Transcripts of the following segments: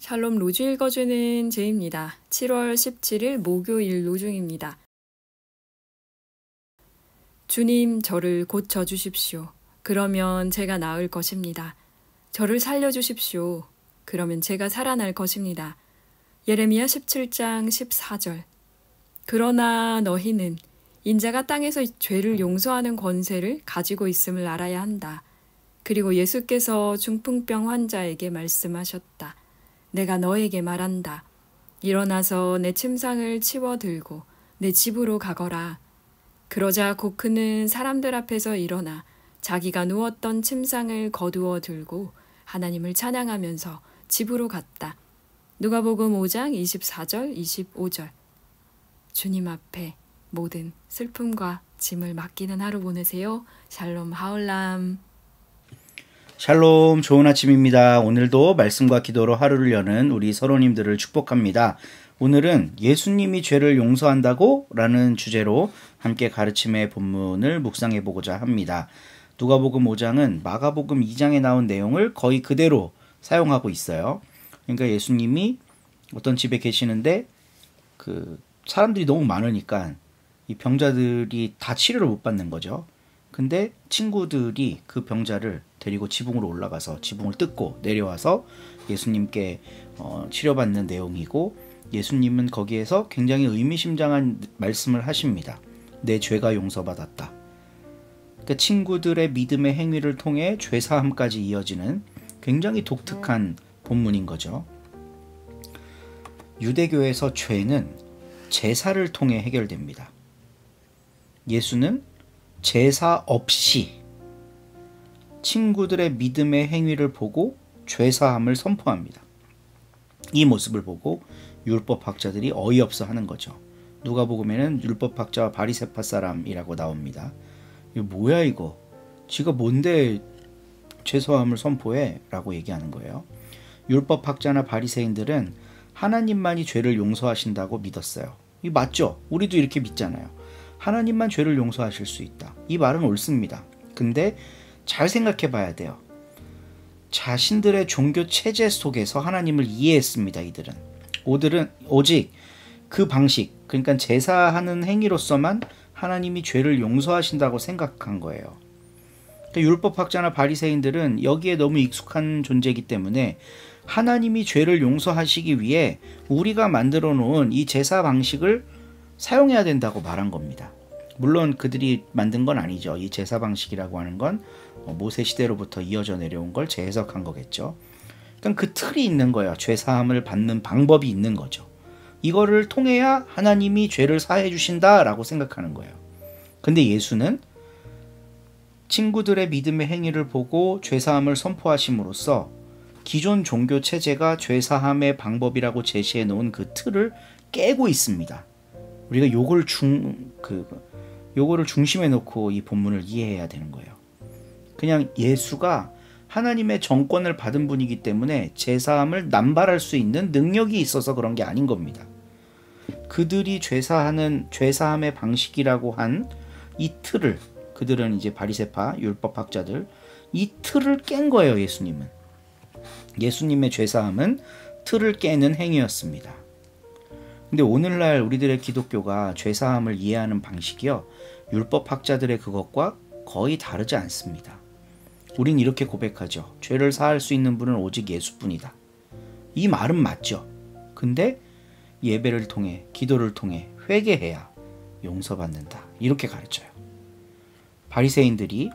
샬롬 로주 읽어주는 제입니다. 7월 17일 목요일 로중입니다. 주님, 저를 고쳐주십시오. 그러면 제가 나을 것입니다. 저를 살려주십시오. 그러면 제가 살아날 것입니다. 예레미야 17장 14절. 그러나 너희는 인자가 땅에서 죄를 용서하는 권세를 가지고 있음을 알아야 한다. 그리고 예수께서 중풍병 환자에게 말씀하셨다. 내가 너에게 말한다. 일어나서 내 침상을 치워 들고 내 집으로 가거라. 그러자 곧 그는 사람들 앞에서 일어나 자기가 누웠던 침상을 거두어 들고 하나님을 찬양하면서 집으로 갔다. 누가복음 5장 24절 25절. 주님 앞에 모든 슬픔과 짐을 맡기는 하루 보내세요. 샬롬 하올람. 샬롬, 좋은 아침입니다. 오늘도 말씀과 기도로 하루를 여는 우리 서로님들을 축복합니다. 오늘은 예수님이 죄를 용서한다고? 라는 주제로 함께 가르침의 본문을 묵상해 보고자 합니다. 누가복음 5장은 마가복음 2장에 나온 내용을 거의 그대로 사용하고 있어요. 그러니까 예수님이 어떤 집에 계시는데 사람들이 너무 많으니까 이 병자들이 다 치료를 못 받는 거죠. 근데 친구들이 그 병자를 데리고 지붕으로 올라가서 지붕을 뜯고 내려와서 예수님께 치료받는 내용이고, 예수님은 거기에서 굉장히 의미심장한 말씀을 하십니다. 내 죄가 용서받았다. 그러니까 친구들의 믿음의 행위를 통해 죄사함까지 이어지는 굉장히 독특한 본문인 거죠. 유대교에서 죄는 제사를 통해 해결됩니다. 예수는 제사 없이 친구들의 믿음의 행위를 보고 죄사함을 선포합니다. 이 모습을 보고 율법학자들이 어이없어 하는 거죠. 누가복음에는 율법학자와 바리새파 사람이라고 나옵니다. 이거 뭐야 이거? 지가 뭔데 죄사함을 선포해? 라고 얘기하는 거예요. 율법학자나 바리새인들은 하나님만이 죄를 용서하신다고 믿었어요. 이 맞죠? 우리도 이렇게 믿잖아요. 하나님만 죄를 용서하실 수 있다. 이 말은 옳습니다. 근데 잘 생각해 봐야 돼요. 자신들의 종교 체제 속에서 하나님을 이해했습니다. 이들은 오직 그 방식, 그러니까 제사하는 행위로서만 하나님이 죄를 용서하신다고 생각한 거예요. 그러니까 율법학자나 바리새인들은 여기에 너무 익숙한 존재이기 때문에 하나님이 죄를 용서하시기 위해 우리가 만들어 놓은 이 제사 방식을 사용해야 된다고 말한 겁니다. 물론 그들이 만든 건 아니죠. 이 제사 방식이라고 하는 건 모세 시대로부터 이어져 내려온 걸 재해석한 거겠죠. 그러니까 그 틀이 있는 거예요. 죄사함을 받는 방법이 있는 거죠. 이거를 통해야 하나님이 죄를 사해 주신다라고 생각하는 거예요. 근데 예수는 친구들의 믿음의 행위를 보고 죄사함을 선포하심으로써 기존 종교 체제가 죄사함의 방법이라고 제시해 놓은 그 틀을 깨고 있습니다. 우리가 요거를 중심에 놓고 이 본문을 이해해야 되는 거예요. 그냥 예수가 하나님의 정권을 받은 분이기 때문에 제사함을 남발할 수 있는 능력이 있어서 그런 게 아닌 겁니다. 그들이 죄사함의 방식이라고 한 이 틀을, 그들은 이제 바리새파 율법학자들, 이 틀을 깬 거예요. 예수님의 죄사함은 틀을 깨는 행위였습니다. 근데 오늘날 우리들의 기독교가 죄사함을 이해하는 방식이요, 율법학자들의 그것과 거의 다르지 않습니다. 우린 이렇게 고백하죠. 죄를 사할 수 있는 분은 오직 예수뿐이다. 이 말은 맞죠. 근데 예배를 통해, 기도를 통해 회개해야 용서받는다. 이렇게 가르쳐요. 바리새인들이,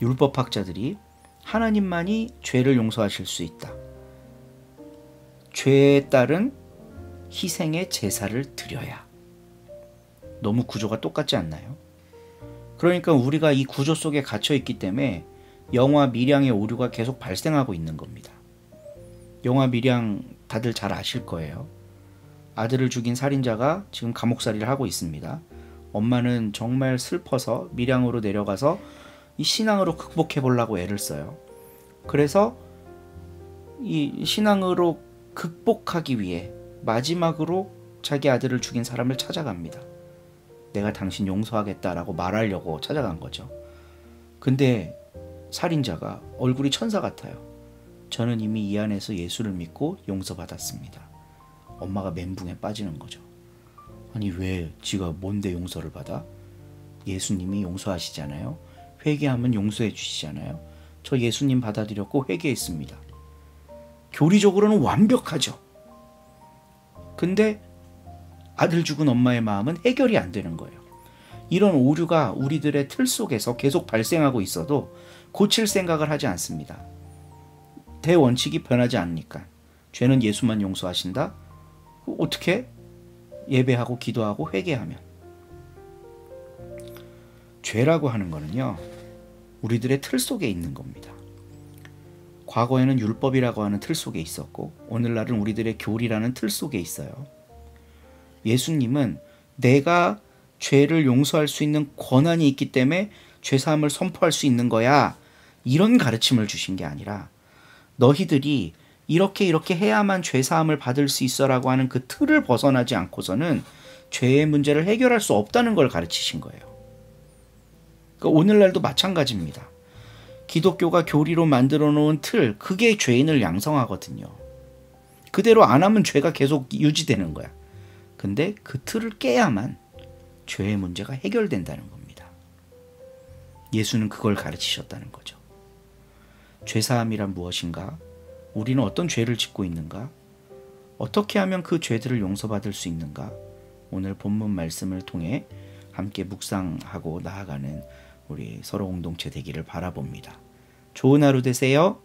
율법학자들이 하나님만이 죄를 용서하실 수 있다. 죄에 따른 희생의 제사를 드려야. 너무 구조가 똑같지 않나요? 그러니까 우리가 이 구조 속에 갇혀 있기 때문에 영화 밀양의 오류가 계속 발생하고 있는 겁니다. 영화 밀양 다들 잘 아실 거예요. 아들을 죽인 살인자가 지금 감옥살이를 하고 있습니다. 엄마는 정말 슬퍼서 밀양으로 내려가서 이 신앙으로 극복해 보려고 애를 써요. 그래서 이 신앙으로 극복하기 위해 마지막으로 자기 아들을 죽인 사람을 찾아갑니다. 내가 당신 용서하겠다라고 말하려고 찾아간 거죠. 근데 살인자가 얼굴이 천사 같아요. 저는 이미 이 안에서 예수를 믿고 용서받았습니다. 엄마가 멘붕에 빠지는 거죠. 아니 왜 지가 뭔데 용서를 받아? 예수님이 용서하시잖아요. 회개하면 용서해 주시잖아요. 저 예수님 받아들였고 회개했습니다. 교리적으로는 완벽하죠. 근데 아들 죽은 엄마의 마음은 해결이 안 되는 거예요. 이런 오류가 우리들의 틀 속에서 계속 발생하고 있어도 고칠 생각을 하지 않습니다. 대원칙이 변하지 않으니까. 죄는 예수만 용서하신다? 어떻게? 예배하고 기도하고 회개하면. 죄라고 하는 거는요, 우리들의 틀 속에 있는 겁니다. 과거에는 율법이라고 하는 틀 속에 있었고 오늘날은 우리들의 교리라는 틀 속에 있어요. 예수님은 내가 죄를 용서할 수 있는 권한이 있기 때문에 죄사함을 선포할 수 있는 거야, 이런 가르침을 주신 게 아니라 너희들이 이렇게 해야만 죄사함을 받을 수 있어라고 하는 그 틀을 벗어나지 않고서는 죄의 문제를 해결할 수 없다는 걸 가르치신 거예요. 그러니까 오늘날도 마찬가지입니다. 기독교가 교리로 만들어 놓은 틀, 그게 죄인을 양성하거든요. 그대로 안 하면 죄가 계속 유지되는 거야. 근데 그 틀을 깨야만 죄의 문제가 해결된다는 겁니다. 예수는 그걸 가르치셨다는 거죠. 죄사함이란 무엇인가? 우리는 어떤 죄를 짓고 있는가? 어떻게 하면 그 죄들을 용서받을 수 있는가? 오늘 본문 말씀을 통해 함께 묵상하고 나아가는 우리 서로 공동체 되기를 바라봅니다. 좋은 하루 되세요.